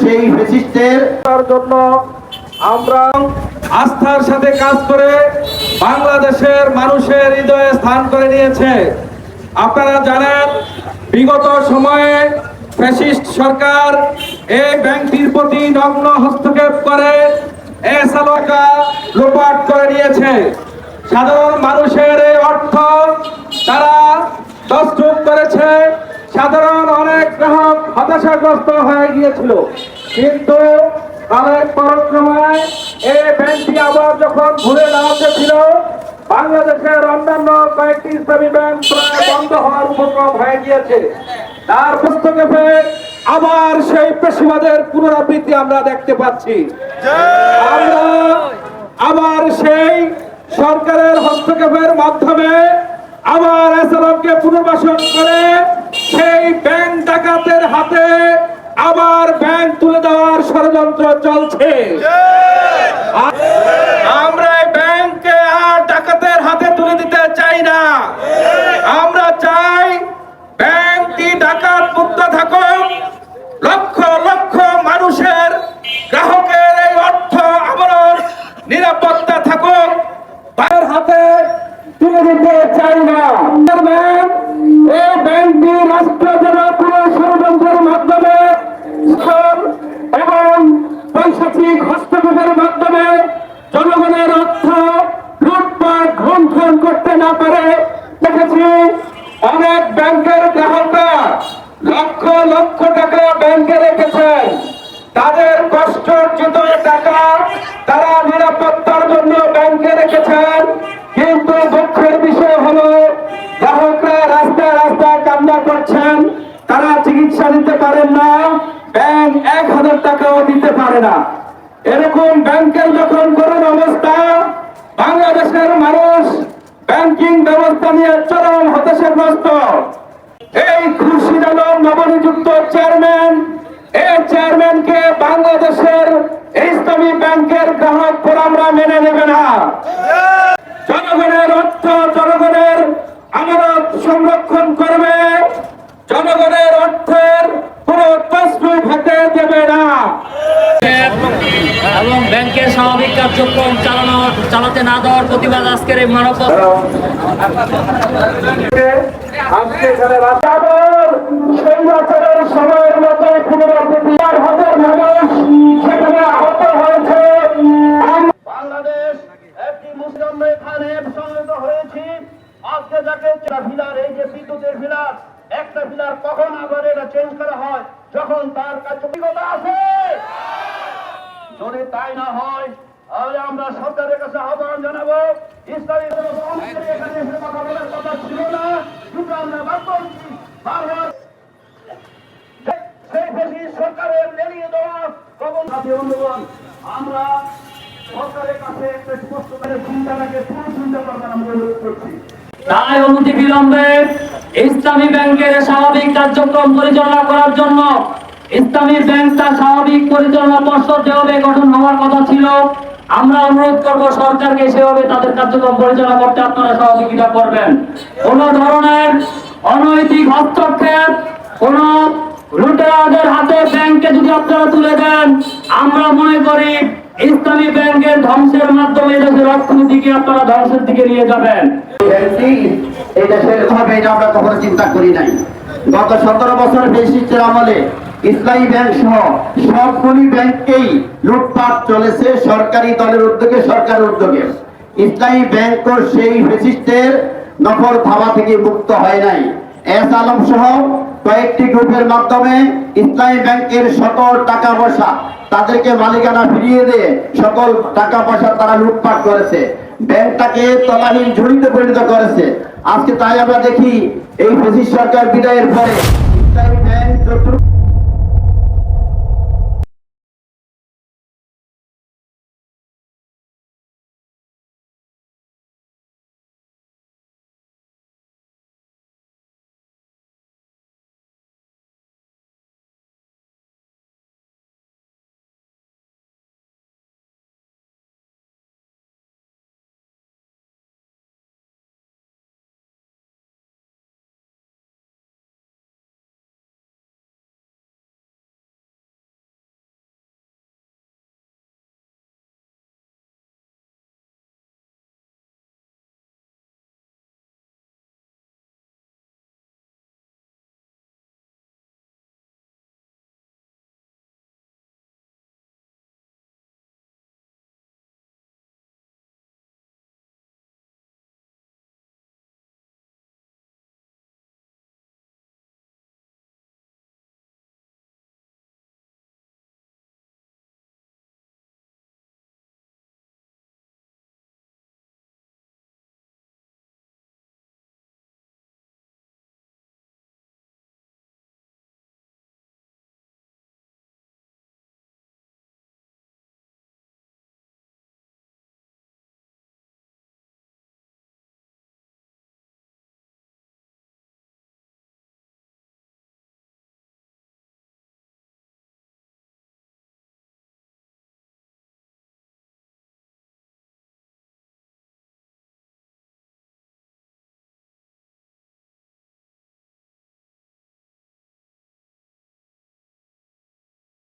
সেই ফ্যাসিস্টের জন্য আমরা আস্থার সাথে কাজ করে বাংলাদেশের মানুষের হৃদয়ে স্থান করে নিয়েছে। আপনারা জানেন বিগত সময়ে ফ্যাসিস্ট সরকার এই ব্যাংকটির প্রতি নগ্ন হস্তক্ষেপ করে টাকা লুটপাট করে নিয়েছে। সাধারণ মানুষের এই অর্থ তারা তছরূপ করেছে। সাধারণ অনেক গ্রাহক হতাশাগ্রস্ত হয়ে গিয়েছিল, কিন্তু অনেক পরক্রমায় এই ব্যাংকটি আবার যখন ঘুরে দাঁড়াতে ছিল, বাংলাদেশের অন্যান্য কয়েকটি ইসলামী ব্যাংক প্রায় বন্ধ হওয়ার উপক্রম হয়ে গিয়েছে। তার হস্তক্ষেপে আবার সেই পেশিবাদের পুনরাবৃত্তি আমরা দেখতে পাচ্ছি। আমরা আবার সেই সরকারের হস্তক্ষেপের মাধ্যমে আবার এসএলএমকে পুনর্বাসন করে সেই ব্যাংক ডাকাতের হাতে আবার ব্যাংক তুলে দেওয়ার ষড়যন্ত্র চলছে। আমরা এই ব্যাংককে আর ডাকাতের হাতে তুলে দিতে চাই না। আমরা চাই ব্যাংকটি ডাকাত মুক্ত থাকুক, লক্ষ লক্ষ মানুষের গ্রাহকের এই অর্থ আবরণ নিরাপত্তা থাকুক, তার হাতে তুলে দিতে চাই না। এই ব্যাংকটি রাষ্ট্র ষড়যন্ত্রের মাধ্যমে এবং বৈশ্বিক হস্তক্ষেপের মাধ্যমে জনগণের অর্থ লুটপাট লুণ্ঠন করতে না পারে দেখেছি। অনেক ব্যাংকের গ্রাহকরা লক্ষ লক্ষ টাকা ব্যাংকে রেখেছেন। তাদের কষ্টার্জিত টাকা তারা নিরাপত্তার জন্য ব্যাংকে রেখেছেন, কিন্তু দুঃখের বিষয় হলো গ্রাহকরা রাস্তায় রাস্তায় কান্না করছেন। তারা চিকিৎসা নিতে পারেন না, ব্যাংক 1000 টাকাও দিতে পারে না। এরকম ব্যাংকের যখন করুণ অবস্থা, বাংলাদেশের মানুষ ব্যাংকিং ব্যবস্থা নিয়ে চরম হতাশাগ্রস্ত। এই খুরশিদ আলম নবনিযুক্ত চেয়ারম্যান, এই চেয়ারম্যানকে বাংলাদেশের ইসলামী ব্যাংকের গ্রাহক ফোরামরা মেনে নেবে না। জনগণের অর্থ জনগণের আমানত সংরক্ষণ করবে, জনগণের অর্থের কোনো তছরূপ হতে দেবে না এবং ব্যাংকের স্বাভাবিক কার্যক্রম চালাতে না দেওয়ার প্রতিবাদ আজকের এই মানব সময়ের মতো পুনরাবৃত্তি হাজার মানুষ সেখানে আহত হয়েছে। বাংলাদেশ একটি মুসলিম এখানে সমবেত হয়েছি। আজকে যাকে ফিলার, এই যে বিদ্যুতের ফিলার, একটা ফিলার কখন আবার এটা চেঞ্জ করা হয় যখন তার কার্যকতা আছে। যদি তাই না হয় তাহলে আমরা সরকারের কাছে আহ্বান জানাবো, ইসলামী এখানে এসে কথা বলার কথা ছিল না, কিন্তু আমরা বাধ্য হচ্ছি বারবার সেই বেশি সরকারের লেলিয়ে দেওয়া কবল বন্ধুগণ। আমরা সরকারের কাছে একটা স্পষ্ট করে চিন্তাটাকে পুরো চিন্তা করবার আমরা অনুরোধ করছি। তাই অনতি বিলম্বে ইসলামী ব্যাংকের স্বাভাবিক কার্যক্রম পরিচালনা করার জন্য ইসলামী ব্যাংক তার স্বাভাবিক পরিচালনা পর্ষদ যেভাবে গঠন হওয়ার কথা ছিল, আমরা অনুরোধ করব সরকারকে সেভাবে তাদের কার্যক্রম পরিচালনা করতে আপনারা সহযোগিতা করবেন। কোন ধরনের অনৈতিক হস্তক্ষেপ, কোন লুটেরাদের হাতে ব্যাংকে যদি আপনারা তুলে দেন, আমরা মনে করি ইসলামী ব্যাংকের ধ্বংসের মাধ্যমে দেশের অর্থনীতিকে আপনারা ধ্বংসের দিকে নিয়ে যাবেন। এই দেশের ভাবে আমরা কখনো চিন্তা করি নাই। গত 17 বছর ফ্যাসিস্টের আমলে ইসলামী ব্যাংক সহ সবগুলি ব্যাংকেই লুটপাট চলেছে সরকারি দলের উদ্যোগে, সরকারের উদ্যোগে। ইসলামী ব্যাংকও সেই ফ্যাসিস্টের নফর থাবা থেকে মুক্ত হয় নাই। এস আলম সহ কয়েকটি গ্রুপের মাধ্যমে ইসলামী ব্যাংকের সকল টাকা পয়সা তাদেরকে মালিকানা ফিরিয়ে দিয়ে সকল টাকা পয়সা তারা লুটপাট করেছে, ব্যাংকটাকে তলাহীন ঝুড়িতে পরিণত করেছে। আজকে তাই আমরা দেখি এই ফ্যাসিস্ট সরকার বিদায়ের পরে ইসলামী ব্যাংক